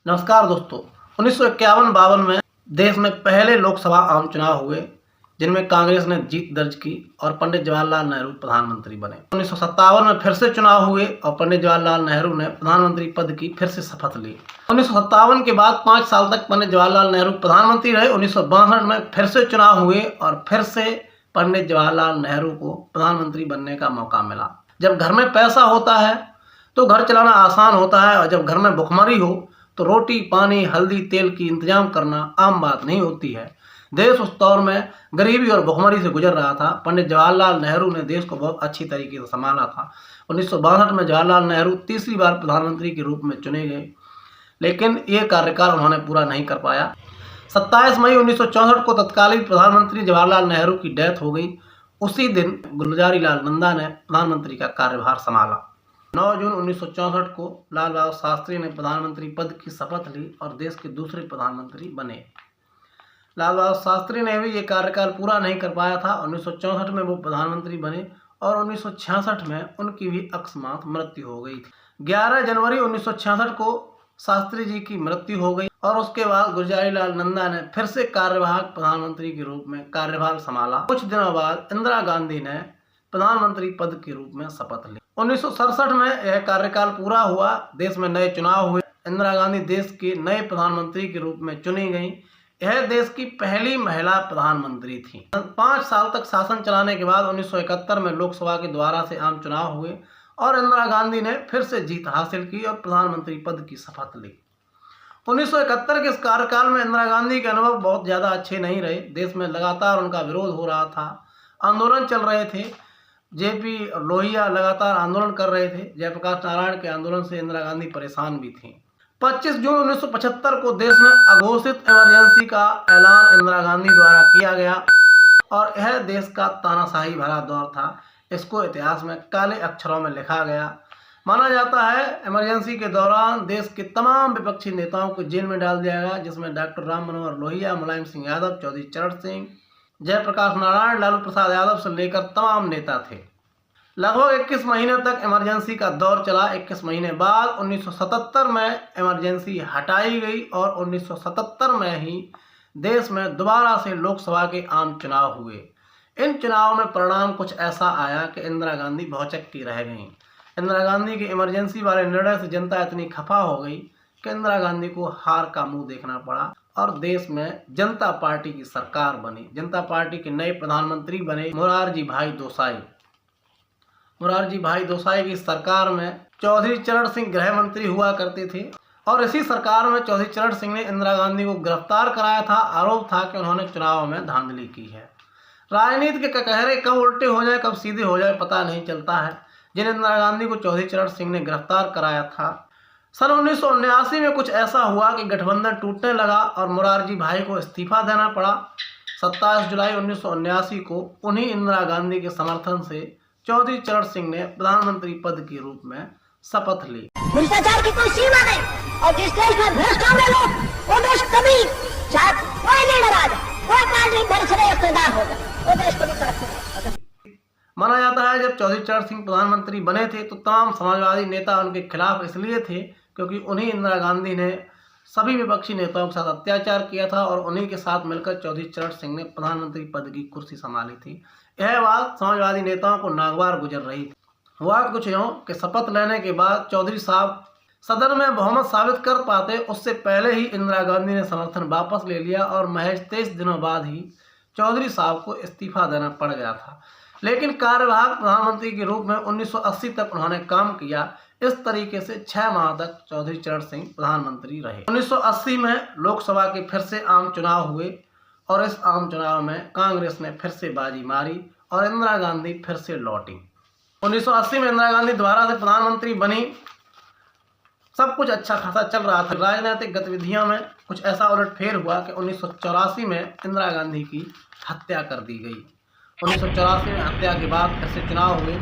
नमस्कार दोस्तों। 1951-52 में देश में पहले लोकसभा आम चुनाव हुए, जिनमें कांग्रेस ने जीत दर्ज की और पंडित जवाहरलाल नेहरू प्रधानमंत्री बने। 1957 में फिर से चुनाव हुए और पंडित जवाहरलाल नेहरू ने प्रधानमंत्री पद की फिर से शपथ ली। 1957 के बाद 5 साल तक पंडित जवाहरलाल नेहरू प्रधानमंत्री रहे। 1962 में फिर से चुनाव हुए और फिर से पंडित जवाहरलाल नेहरू को प्रधानमंत्री बनने का मौका मिला। जब घर में पैसा होता है तो घर चलाना आसान होता है, और जब घर में भुखमरी हो तो रोटी पानी हल्दी तेल की इंतजाम करना आम बात नहीं होती है। देश उस दौर में गरीबी और भुखमरी से गुजर रहा था। पंडित जवाहरलाल नेहरू ने देश को बहुत अच्छी तरीके से संभाला था। 1962 में जवाहरलाल नेहरू तीसरी बार प्रधानमंत्री के रूप में चुने गए, लेकिन ये कार्यकाल उन्होंने पूरा नहीं कर पाया। 27 मई 1964 को तत्कालीन प्रधानमंत्री जवाहरलाल नेहरू की डेथ हो गई। उसी दिन गुलजारीलाल नंदा ने प्रधानमंत्री का कार्यभार संभाला। 9 जून 1964 को लाल बहादुर शास्त्री ने प्रधानमंत्री पद की शपथ ली और देश के दूसरे प्रधानमंत्री बने। लाल बहादुर शास्त्री ने भी ये कार्यकाल पूरा नहीं कर पाया था। 1964 में वो प्रधानमंत्री बने और 1966 में उनकी भी अकस्मात मृत्यु हो गई थी। 11 जनवरी 1966 को शास्त्री जी की मृत्यु हो गई और उसके बाद गुलजारीलाल नंदा ने फिर से कार्यवाहक प्रधानमंत्री के रूप में कार्यभार संभाला। कुछ दिनों बाद इंदिरा गांधी ने प्रधानमंत्री पद के रूप में शपथ ली। 1967 में यह कार्यकाल पूरा हुआ। देश में नए चुनाव हुए। इंदिरा गांधी देश के नए प्रधानमंत्री के रूप में चुनी गई। यह देश की पहली महिला प्रधानमंत्री थी। 5 साल तक शासन चलाने के बाद 1971 में लोकसभा के द्वारा से आम चुनाव हुए और इंदिरा गांधी ने फिर से जीत हासिल की और प्रधानमंत्री पद की शपथ ली। 1971 के इस कार्यकाल में इंदिरा गांधी के अनुभव बहुत ज़्यादा अच्छे नहीं रहे। देश में लगातार उनका विरोध हो रहा था, आंदोलन चल रहे थे। जेपी लोहिया लगातार आंदोलन कर रहे थे। जयप्रकाश नारायण के आंदोलन से इंदिरा गांधी परेशान भी थी। 25 जून 1975 को देश में अघोषित इमरजेंसी का ऐलान इंदिरा गांधी द्वारा किया गया और यह देश का तानाशाही भरा दौर था। इसको इतिहास में काले अक्षरों में लिखा गया। माना जाता है इमरजेंसी के दौरान देश के तमाम विपक्षी नेताओं को जेल में डाल दिया गया, जिसमें डॉक्टर राम मनोहर लोहिया, मुलायम सिंह यादव, चौधरी चरण सिंह, जयप्रकाश नारायण, लालू प्रसाद यादव से लेकर तमाम नेता थे। लगभग 21 महीने तक इमरजेंसी का दौर चला। 21 महीने बाद 1977 में इमरजेंसी हटाई गई और 1977 में ही देश में दोबारा से लोकसभा के आम चुनाव हुए। इन चुनावों में परिणाम कुछ ऐसा आया कि इंदिरा गांधी भौचक्की रह गईं। इंदिरा गांधी के इमरजेंसी वाले निर्णय से जनता इतनी खफा हो गई कि इंदिरा गांधी को हार का मुंह देखना पड़ा और देश में जनता पार्टी की सरकार बनी। जनता पार्टी के नए प्रधानमंत्री बने मोरारजी भाई देसाई। मोरारजी भाई देसाई की सरकार में चौधरी चरण सिंह गृह मंत्री हुआ करते थे और इसी सरकार में चौधरी चरण सिंह ने इंदिरा गांधी को गिरफ्तार कराया था। आरोप था कि उन्होंने चुनाव में धांधली की है। राजनीति के ककहरे कब उल्टे हो जाए कब सीधे हो जाए पता नहीं चलता है। जिन इंदिरा गांधी को चौधरी चरण सिंह ने गिरफ्तार कराया था, सन 1979 में कुछ ऐसा हुआ कि गठबंधन टूटने लगा और मोरारजी भाई को इस्तीफा देना पड़ा। 27 जुलाई 1979 को उन्हीं इंदिरा गांधी के समर्थन से चौधरी चरण सिंह ने प्रधानमंत्री पद के रूप में शपथ ली। भ्रष्टाचार की कोई सीमा नहीं और जिस देश में भ्रष्ट हो गए लोग, वो देश कभी चाहे कोई लीडर आ जाए, कोई पार्टी बड़े इख्तियार हो जाए, वो देश कभी तरक्की नहीं। माना जाता है जब चौधरी चरण सिंह प्रधानमंत्री बने थे तो तमाम समाजवादी नेता उनके खिलाफ इसलिए थे क्योंकि उन्हीं इंदिरा गांधी ने सभी विपक्षी नेताओं के साथ अत्याचार किया था और उन्हीं के साथ मिलकर चौधरी चरण सिंह ने प्रधानमंत्री पद की कुर्सी संभाली थी। यह बात समाजवादी नेताओं को नागवार गुजर रही थी। हुआ कुछ यूँ कि शपथ लेने के बाद चौधरी साहब सदन में बहुमत साबित कर पाते उससे पहले ही इंदिरा गांधी ने समर्थन वापस ले लिया और महज 23 दिनों बाद ही चौधरी साहब को इस्तीफा देना पड़ गया था। लेकिन कार्यवाहक प्रधानमंत्री के रूप में 1980 तक उन्होंने काम किया। इस तरीके से 6 माह तक चौधरी चरण सिंह प्रधानमंत्री रहे। 1980 में लोकसभा के फिर से आम चुनाव हुए और इस आम चुनाव में कांग्रेस ने फिर से बाजी मारी और इंदिरा गांधी फिर से लौटी। 1980 में इंदिरा गांधी दोबारा से प्रधानमंत्री बनी। सब कुछ अच्छा खासा चल रहा था। राजनीतिक गतिविधियों में कुछ ऐसा उलटफेर हुआ कि 1984 में इंदिरा गांधी की हत्या कर दी गई। 1984 में हत्या के बाद फिर से चुनाव हुए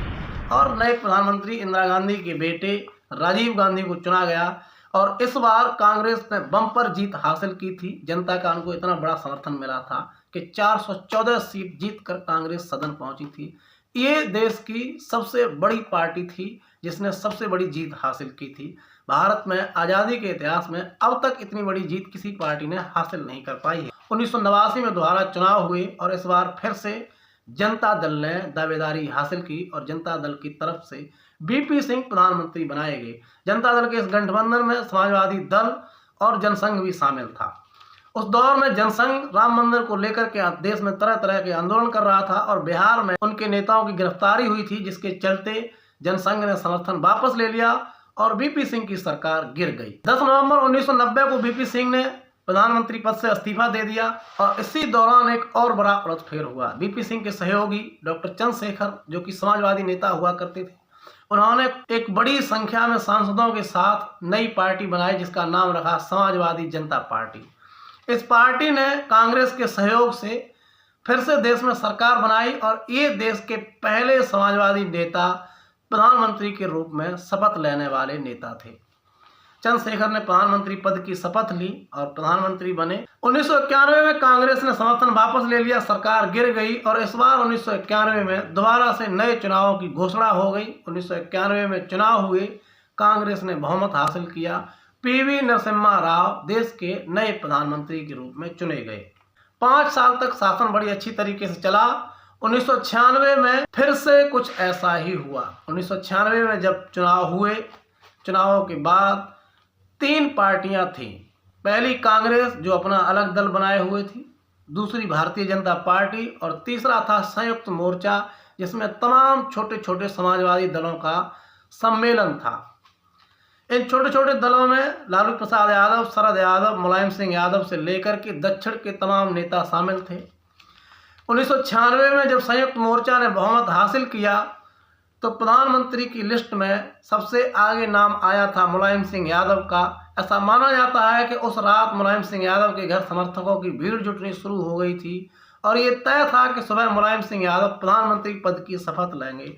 और नए प्रधानमंत्री इंदिरा गांधी के बेटे राजीव गांधी को चुना गया और इस बार कांग्रेस ने बम्पर जीत हासिल की थी। जनता का उनको इतना बड़ा समर्थन मिला था कि 414 सीट जीतकर कांग्रेस सदन पहुंची थी। ये देश की सबसे बड़ी पार्टी थी जिसने सबसे बड़ी जीत हासिल की थी। भारत में आज़ादी के इतिहास में अब तक इतनी बड़ी जीत किसी पार्टी ने हासिल नहीं कर पाई है। 1989 में दोबारा चुनाव हुए और इस बार फिर से जनता दल ने दावेदारी हासिल की और जनता दल की तरफ से बीपी सिंह प्रधानमंत्री बनाए गए। जनता दल के इस गठबंधन में समाजवादी दल और जनसंघ भी शामिल था। उस दौर में जनसंघ राम मंदिर को लेकर के देश में तरह तरह के आंदोलन कर रहा था और बिहार में उनके नेताओं की गिरफ्तारी हुई थी, जिसके चलते जनसंघ ने समर्थन वापस ले लिया और बीपी सिंह की सरकार गिर गई। 10 नवंबर 1990 को बीपी सिंह ने प्रधानमंत्री पद से इस्तीफा दे दिया और इसी दौरान एक और बड़ा उलटफेर हुआ। बीपी सिंह के सहयोगी डॉक्टर चंद्रशेखर, जो कि समाजवादी नेता हुआ करते थे, उन्होंने एक बड़ी संख्या में सांसदों के साथ नई पार्टी बनाई जिसका नाम रखा समाजवादी जनता पार्टी। इस पार्टी ने कांग्रेस के सहयोग से फिर से देश में सरकार बनाई और ये देश के पहले समाजवादी नेता प्रधानमंत्री के रूप में शपथ लेने वाले नेता थे। चंद्रशेखर ने प्रधानमंत्री पद की शपथ ली और प्रधानमंत्री बने। 1991 में कांग्रेस ने समर्थन वापस ले लिया, सरकार गिर गई और इस बार 1991 में दोबारा से नए चुनावों की घोषणा हो गई। 1991 में चुनाव हुए, कांग्रेस ने बहुमत हासिल किया, पीवी नरसिम्हा राव देश के नए प्रधानमंत्री के रूप में चुने गए। 5 साल तक शासन बड़ी अच्छी तरीके से चला। 1996 में फिर से कुछ ऐसा ही हुआ। 1996 में जब चुनाव हुए, चुनावों के बाद 3 पार्टियां थीं। पहली कांग्रेस, जो अपना अलग दल बनाए हुए थी, दूसरी भारतीय जनता पार्टी और तीसरा था संयुक्त मोर्चा, जिसमें तमाम छोटे छोटे समाजवादी दलों का सम्मेलन था। इन छोटे छोटे दलों में लालू प्रसाद यादव, शरद यादव, मुलायम सिंह यादव से लेकर के दक्षिण के तमाम नेता शामिल थे। 1996 में जब संयुक्त मोर्चा ने बहुमत हासिल किया तो प्रधानमंत्री की लिस्ट में सबसे आगे नाम आया था मुलायम सिंह यादव का। ऐसा माना जाता है कि उस रात मुलायम सिंह यादव के घर समर्थकों की भीड़ जुटनी शुरू हो गई थी और ये तय था कि सुबह मुलायम सिंह यादव प्रधानमंत्री पद की शपथ लेंगे।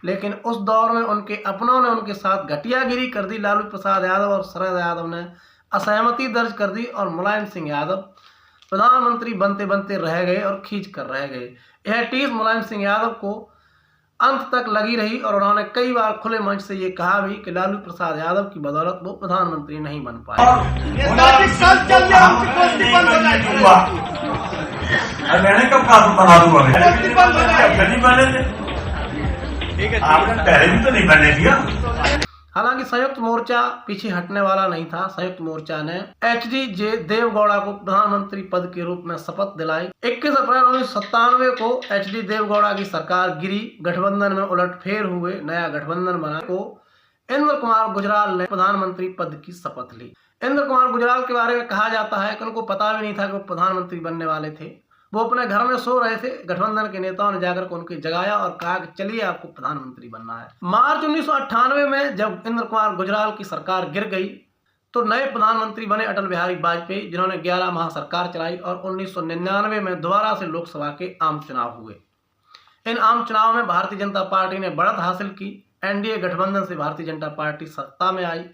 लेकिन उस दौर में उनके अपनों ने उनके साथ घटियागिरी कर दी। लालू प्रसाद यादव और शरद यादव ने असहमति दर्ज कर दी और मुलायम सिंह यादव प्रधानमंत्री बनते बनते रह गए और खींच कर रह गए। यह टीस मुलायम सिंह यादव को अंत तक लगी रही और उन्होंने कई बार खुले मंच से ये कहा भी कि लालू प्रसाद यादव की बदौलत वो प्रधानमंत्री नहीं बन पाए। मैंने कब कहा बना दूंगा, आपने पहले भी तो नहीं बनने दिया। हालांकि संयुक्त मोर्चा पीछे हटने वाला नहीं था। संयुक्त मोर्चा ने एचडी देवगौड़ा को प्रधानमंत्री पद के रूप में शपथ दिलाई। 21 अप्रैल 1997 को एचडी देवगौड़ा की सरकार गिरी, गठबंधन में उलटफेर हुए, नया गठबंधन बना को इंद्र कुमार गुजराल ने प्रधानमंत्री पद की शपथ ली। इंद्र कुमार गुजराल के बारे में कहा जाता है कि उनको पता भी नहीं था कि वो प्रधानमंत्री बनने वाले थे। वो अपने घर में सो रहे थे, गठबंधन के नेताओं ने जाकर के उनको जगाया और कहा कि चलिए आपको प्रधानमंत्री बनना है। मार्च 1998 में जब इंद्र कुमार गुजराल की सरकार गिर गई तो नए प्रधानमंत्री बने अटल बिहारी वाजपेयी, जिन्होंने 11 माह सरकार चलाई और 1999 में दोबारा से लोकसभा के आम चुनाव हुए। इन आम चुनाव में भारतीय जनता पार्टी ने बढ़त हासिल की। एनडीए गठबंधन से भारतीय जनता पार्टी सत्ता में आई।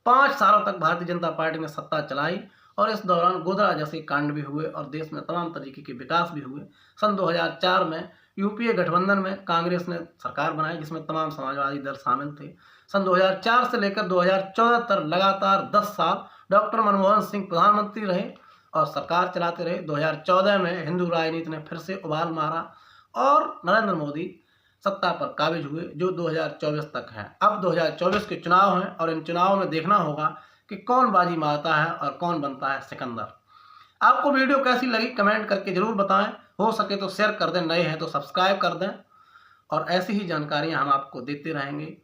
5 सालों तक भारतीय जनता पार्टी ने सत्ता चलाई और इस दौरान गोधरा जैसे कांड भी हुए और देश में तमाम तरीके के विकास भी हुए। सन 2004 में यूपीए गठबंधन में कांग्रेस ने सरकार बनाई, जिसमें तमाम समाजवादी दल शामिल थे। सन 2004 से लेकर 2014 तक लगातार 10 साल डॉक्टर मनमोहन सिंह प्रधानमंत्री रहे और सरकार चलाते रहे। 2014 में हिंदू राजनीति ने फिर से उबाल मारा और नरेंद्र मोदी सत्ता पर काबिज हुए, जो 2024 तक है। अब 2024 के चुनाव हैं और इन चुनावों में देखना होगा कि कौन बाजी मारता है और कौन बनता है सिकंदर। आपको वीडियो कैसी लगी कमेंट करके जरूर बताएं। हो सके तो शेयर कर दें, नए हैं तो सब्सक्राइब कर दें और ऐसी ही जानकारियां हम आपको देते रहेंगे।